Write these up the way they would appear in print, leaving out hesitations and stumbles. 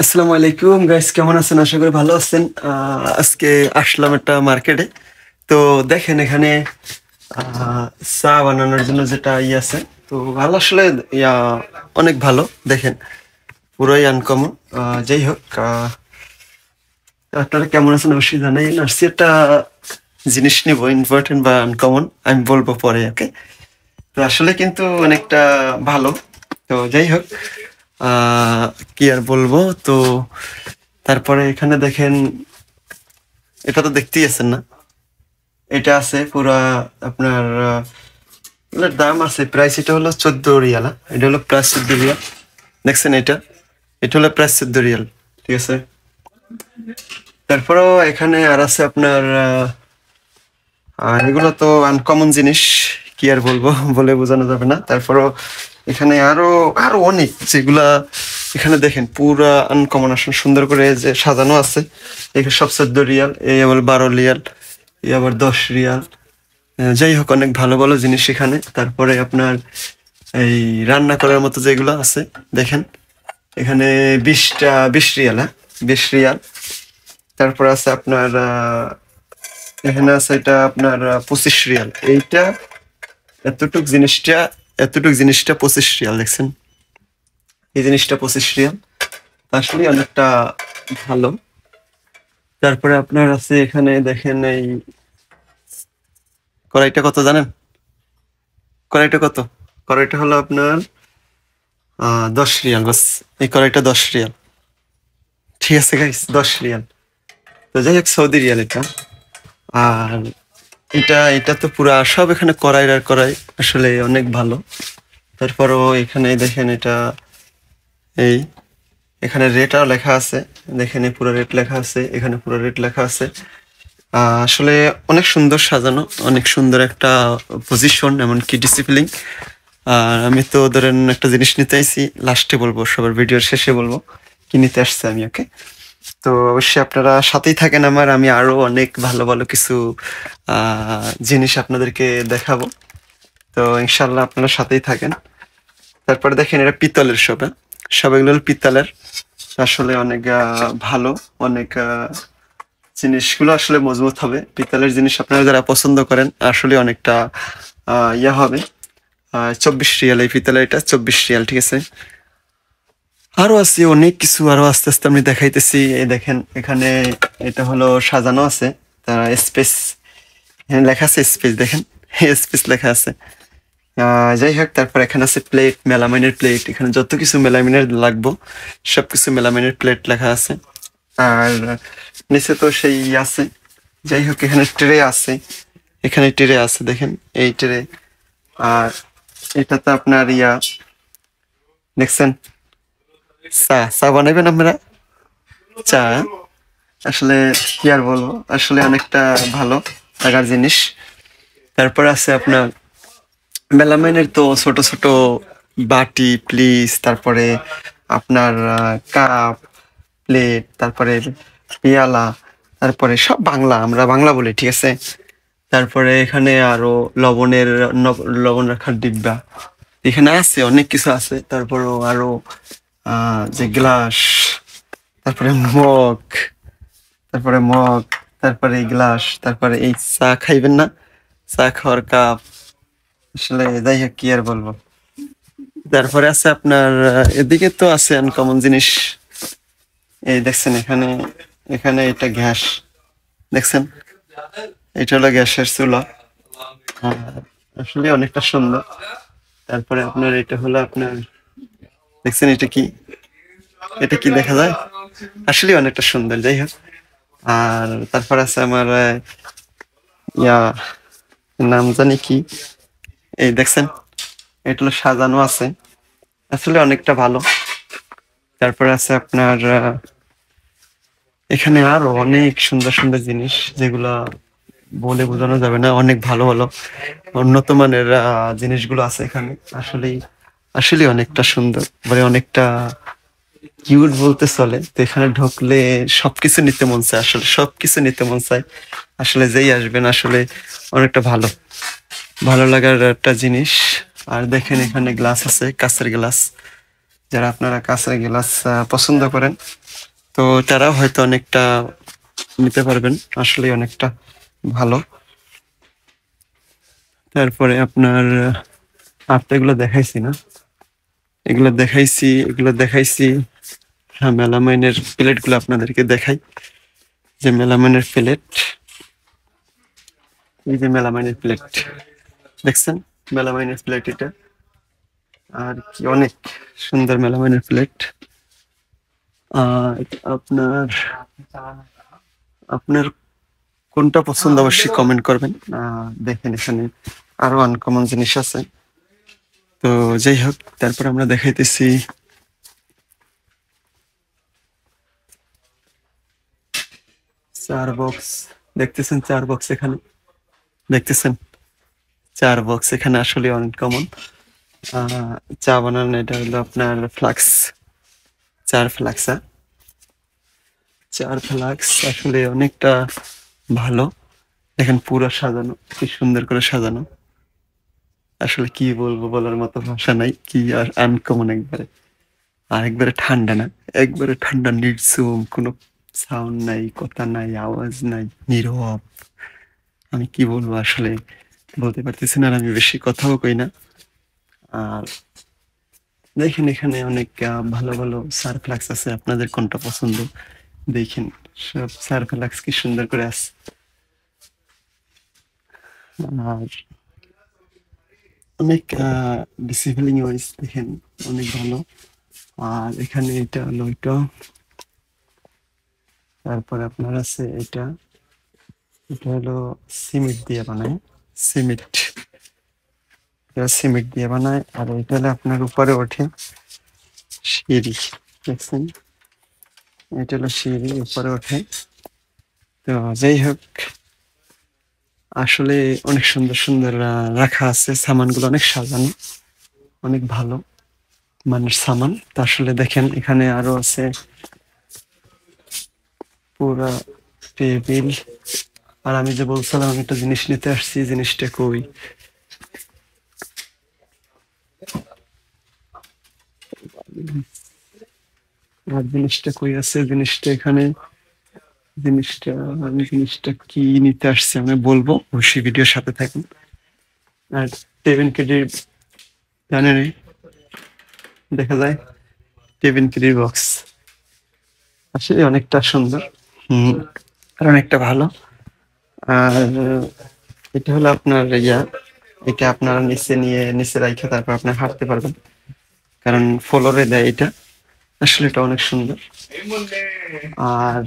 আসসালামু আলাইকুম গাইস, কেমন আছেন? আশা করি ভালো আছেন। আজকে আসলাম একটা মার্কেটে। তো দেখেন এখানে আহ, চা বানানোর জন্য যেটা আছে, তো ভালো আসলে ইয়া অনেক ভালো। দেখেন পুরোই আনকমন। যাই হোক, আপনারা কেমন আছেন অবশ্যই জানাই। আসছি একটা জিনিস নিব, ইম্পর্টেন্ট বা আনকমন, আমি বলবো পরে, ওকে? তো আসলে কিন্তু অনেকটা ভালো। তো যাই হোক, আহ কি আর বলবো। তো তারপরে এখানে দেখেন, এটা তো দেখতেই আছেন না, এটা আছে পুরা আপনার এটার দাম আছে প্রাইস, এটা হলো 14 রিয়াল। এটা হলো প্রাইস 14 রিয়াল। দেখছেন এটা, এটা হলো প্রাইস 14 রিয়াল। ঠিক আছে। তারপরেও এখানে আর আছে আপনার এগুলো তো আনকমন জিনিস, কি আর বলবো, বলে বোঝানো যাবে না। তারপরেও এখানে আরো আরো অনেক যেগুলা, এখানে দেখেন পুরা আনকমন আসলে সুন্দর করে যে সাজানো আছে। এখানে সব 14 রিয়াল, এই আবার 12 রিয়াল, এই আবার 10 রিয়াল। যাই হোক, অনেক ভালো ভালো জিনিস এখানে। তারপরে আপনার এই রান্না করার মতো যেগুলো আছে, দেখেন এখানে 20 রিয়াল, হ্যাঁ, 20 রিয়াল। তারপর আছে আপনার এখানে আছে এটা আপনার 25 রিয়াল। এইটা এতটুক জিনিসটা 25 রিয়াল, দেখছেন? এই জিনিসটা 25 রিয়াল, আসলে অনেকটা ভালো। তারপরে আপনার আছে এখানে দেখেন এই কড়াইটা কত জানেন? কড়াইটা কত? কড়াইটা হলো আপনার 10 রিয়াল বাস। এই কড়াইটা 10 রিয়াল। ঠিক আছে গাইস, 10 রিয়াল। তো যাই হোক, সৌদি রিয়াল এটা। আর এটা এটা তো পুরা সব এখানে কড়াই আর কড়াই, আসলে অনেক ভালো। তারপরও এখানে দেখেন এটা, এই এখানে রেটও লেখা আছে। দেখেন এই পুরো রেট লেখা আছে, এখানে পুরো রেট লেখা আছে। আসলে অনেক সুন্দর সাজানো, অনেক সুন্দর একটা পজিশন, এমনকি ডিসিপ্লিন। আর আমি তো ধরেন একটা জিনিস নিতে আইছি, লাস্টে বলবো, সবার ভিডিওর শেষে বলবো কি নিতে আসছে আমি, ওকে? তো অবশ্যই আপনারা সাথেই থাকেন আমার, আমি আরো অনেক ভালো ভালো কিছু জিনিস আপনাদেরকে দেখাবো। তো ইনশাল্লাহ আপনারা সাথেই থাকেন। তারপরে দেখেন এটা পিতলের সব, হ্যাঁ? সব এগুলো হলো পিতলের। আসলে অনেক ভালো, অনেক জিনিসগুলো আসলে মজবুত হবে। পিতলের জিনিস আপনারা যারা পছন্দ করেন, আসলে অনেকটা ইয়া হবে। 24 রিয়াল এই পিতলের, এটা 24 রিয়াল। ঠিক আছে। আরো আছে অনেক কিছু, আরো আস্তে আস্তে আমি দেখাইতেছি। এই দেখেন এখানে এটা হলো সাজানো আছে, তার স্পেস, এখানে লেখা আছে স্পেস, দেখেন স্পেস লেখা আছে। যাই হোক, তারপর এখানে আছে প্লেট, মেলামাইনের প্লেট। এখানে যত কিছু মেলামাইনের লাগবো সবকিছু মেলামাইনের প্লেট লেখা আছে। আর নিচে তো সেই আছে। যাই হোক, এখানে ট্রে আছে, এখানে ট্রে আছে, দেখেন এই ট্রে। আর এটাতে আপনার দেখছেন চা, চা বানাবেন আপনারা? চা, আসলে কি আর বলবো, আসলে অনেকটা ভালো লাগার জিনিস। তারপর আছে আপনার মেলামাইনের তো ছোট ছোট বাটি, প্লিজ, তারপরে আপনার কাপ, প্লেট, তারপরে পেয়ালা, তারপরে সব বাংলা, আমরা বাংলা বলি, ঠিক আছে। তারপরে এখানে আরো লবণ রাখার ডিব্বা, এখানে আছে অনেক কিছু আছে। তারপরও আরো যে গ্লাস, তারপরে মগ, তারপরে তারপরে এই গ্লাস, তারপরে এই চা খাইবেন না, চা খাওয়ার কাপ। আসলে যাই হোক, কি আর বলবো। তারপরে আছে আপনার এদিকে তো আছে আনকমন জিনিস। এই দেখছেন এখানে, এখানে এটা গ্যাস, দেখছেন এটা হলো গ্যাসের চুলা। আসলে অনেকটা সুন্দর। তারপরে আপনার এটা হলো আপনার, দেখছেন এটা কি, এটা কি দেখা যায়? আসলে অনেকটা সুন্দর। যাই হোক, আর তারপর আছে আমার ইয়া নাম জানি কি, এই দেখছেন এটা হলো সাজানো আছে, আসলে অনেকটা ভালো। তারপরে আছে আপনার এখানে আরো অনেক সুন্দর সুন্দর জিনিস, যেগুলা বলে বোঝানো যাবে না, অনেক ভালো ভালো উন্নত মানের জিনিসগুলো আছে এখানে। আসলে আসলে অনেকটা সুন্দর, মানে অনেকটা কিউট বলতে চলে। তো এখানে ঢুকলে সবকিছু নিতে মন চায়, আসলে সবকিছু নিতে মন চায়। আসলে যেই আসবেন, আসলে অনেকটা ভালো ভালো লাগার একটা জিনিস। আর দেখেন এখানে গ্লাস আছে, কাঁচের গ্লাস, যারা আপনারা কাঁচা গ্লাস পছন্দ করেন, তো তারাও হয়তো অনেকটা নিতে পারবেন, আসলে অনেকটা ভালো। তারপরে আপনার আর তো এগুলো দেখাইছি না, এগুলো দেখাইছি। হ্যাঁ, মেলামাইনের প্লেট গুলো আপনাদেরকে দেখাই, যে মেলামাইনের প্লেট, এই যে মেলামাইনের প্লেট দেখছেন, মেলামাইনের প্লেট এটা, আর কি অনেক সুন্দর মেলামাইনের প্লেট। আর আপনার আপনার কোনটা পছন্দ অবশ্যই কমেন্ট করবেন। দেখেন এখানে আরো আনকমন জিনিস আছে। তো যাই হোক, তারপর আমরা দেখাইতেছি চার বক্স। দেখতেছেন চার বক্স, এখানে দেখতেছেন চার বক্স, এখানে আসলে আনকমন চা বানানো। এটা হলো আপনার ফ্লাক্স, চার ফ্লাক্স। চার ফ্লাক্স আসলে অনেকটা ভালো। দেখেন পুরো সাজানো, কি সুন্দর করে সাজানো। আসলে কি বলবো, বলার মতো ভাষা নাই, কি আর আনকমন একবারে। আর একবারে ঠান্ডা না, একবারে ঠান্ডা, নির্ঝুম, কোনো সাউন্ড নাই, কথা নাই, আওয়াজ নাই, নীরব। আমি কি বলবো আসলে বলতে পারতেছি না, আর আমি বেশি কথাও কই না। আর দেখেন এখানে অনেক ভালো ভালো সারফ্লাক্স আছে, আপনাদের কোনটা পছন্দ দেখেন। সব সারফ্লাক্স কি সুন্দর করে আছে। আর অনেক ডিসিপ্লিন ওয়াইজ দেখেন, অনেক ভালো। আর এখানে এটা হলো এটা, তারপরে আপনার আছে এটা, এটা হলো সিমেন্ট দিয়ে বানায়, সিমেন্ট, এটা সিমেন্ট দিয়ে বানায়। আর এটা হলো আপনার উপরে ওঠে সিঁড়ি, দেখছেন, এটা হলো সিঁড়ি, উপরে ওঠে। তো যাই হোক, আসলে অনেক সুন্দর সুন্দর রাখা আছে, সামানগুলো অনেক সাজানো, অনেক ভালো মানের সামান। তো আসলে দেখেন এখানে আরো আছে পুরা টেবিল। আর আমি যে বলছিলাম আমি একটা জিনিস নিতে আসছি, জিনিসটা কই, আর জিনিসটা কই আছে, জিনিসটা এখানে, জিনিসটা, আমি জিনিসটা কি নিতে আসছি আমি বলবো, অবশ্যই ভিডিওর সাথে থাকুন। আর 7 কেজি জানেন, দেখা যায় 7 কেজির বক্স, আসলে অনেকটা সুন্দর, আর অনেকটা ভালো। আর এটা হলো আপনার এটা আপনারা নিচে নিয়ে নিচে রাখে তারপর আপনি হাঁটতে পারবেন, কারণ ফ্লোরে দেয় এটা। আসলে এটা অনেক সুন্দর। আর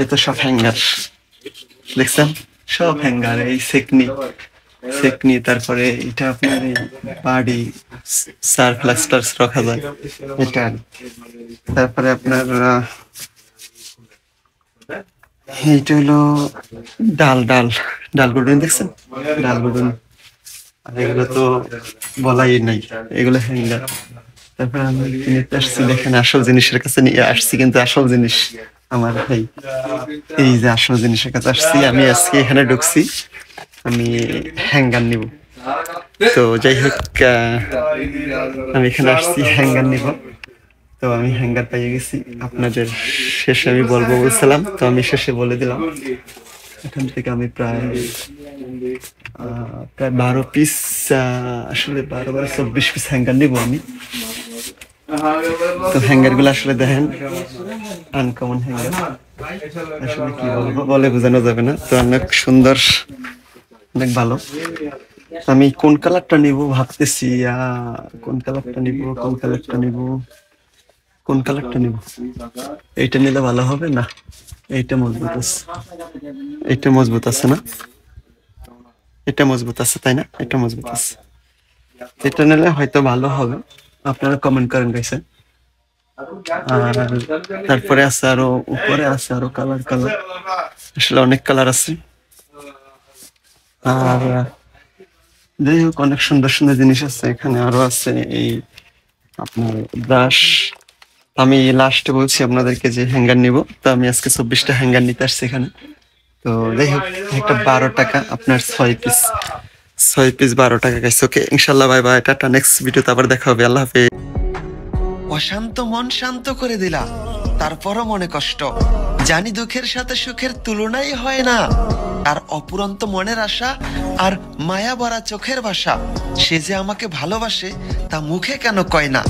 এটা সব হ্যাঙ্গার, দেখছেন, সব হ্যাঙ্গার, এই সেকনি, সেকনি, তারপরে এটা আপনার এই বাড়ি সার প্লাস্টার রাখা যায় এটা। তারপরে আপনার এইটা হলো ডাল, ডাল, ডাল গুডুন, দেখছেন ডাল গুডুন। আর এগুলো তো বলাই নাই, এগুলো হ্যাঙ্গার। তারপরে আমি কিনতে আসছি, দেখেন আসল জিনিসের কাছে নিয়ে আসছি, কিন্তু আসল জিনিস আমার ভাই, এই যে আসল জিনিসের কাছে আসছি আমি, আজকে এখানে ঢুকছি, আমি হ্যাঙ্গার নিব। তো যাই হোক, আমি এখানে আসছি হ্যাঙ্গার নিব। তো আমি হ্যাঙ্গার পেয়ে গেছি, আপনাদের শেষে আমি বলবো বলছিলাম, তো আমি শেষে বলে দিলাম। এখান থেকে আমি প্রায় 12 পিস, আসলে 12-24 পিস হ্যাঙ্গার নিব আমি। তো হ্যাঙ্গার গুলো আসলে দেখেন আনকমন হ্যাঙ্গার, আসলে কি বলবো, বলে বোঝানো যাবে না। তো অনেক সুন্দর, অনেক ভালো। আমি কোন কালারটা নিব ভাবতেছি, কোন কালারটা নিব, কোন কালারটা নিব, কোন কালারটা নিব, এইটা নিলে ভালো হবে না, এইটা মজবুত আছে, এইটা মজবুত আছে না, এটা মজবুত আছে তাই না, এটা মজবুত আছে, এটা নিলে হয়তো ভালো হবে, আপনারা কমেন্ট করেন গাইছে। আর তারপরে আছে আরো, উপরে আছে আরো কালার, কালার আসলে অনেক কালার আছে। আর যাই হোক, অনেক সুন্দর সুন্দর জিনিস আছে এখানে, আরো আছে এই আপনার ব্রাশ। আমি লাস্টে বলছি আপনাদেরকে যে হ্যাঙ্গার নিব, তো আমি আজকে 24টা হ্যাঙ্গার নিতে আসছি এখানে। তো যাই হোক, একটা 12 টাকা, আপনার 6 পিস, 6 পিস 12 টাকা গাইছে। ওকে, ইনশাল্লাহ, বাই বাই, টাটা, নেক্সট ভিডিওতে আবার দেখা হবে, আল্লাহ হাফেজ। অশান্ত মন শান্ত করে দিলা, তারপরও মনে কষ্ট। জানি দুঃখের সাথে সুখের তুলনাই হয় না। আর অপুরন্ত মনের আশা আর মায়া ভরা চোখের ভাষা, সে যে আমাকে ভালোবাসে তা মুখে কেন কয় না।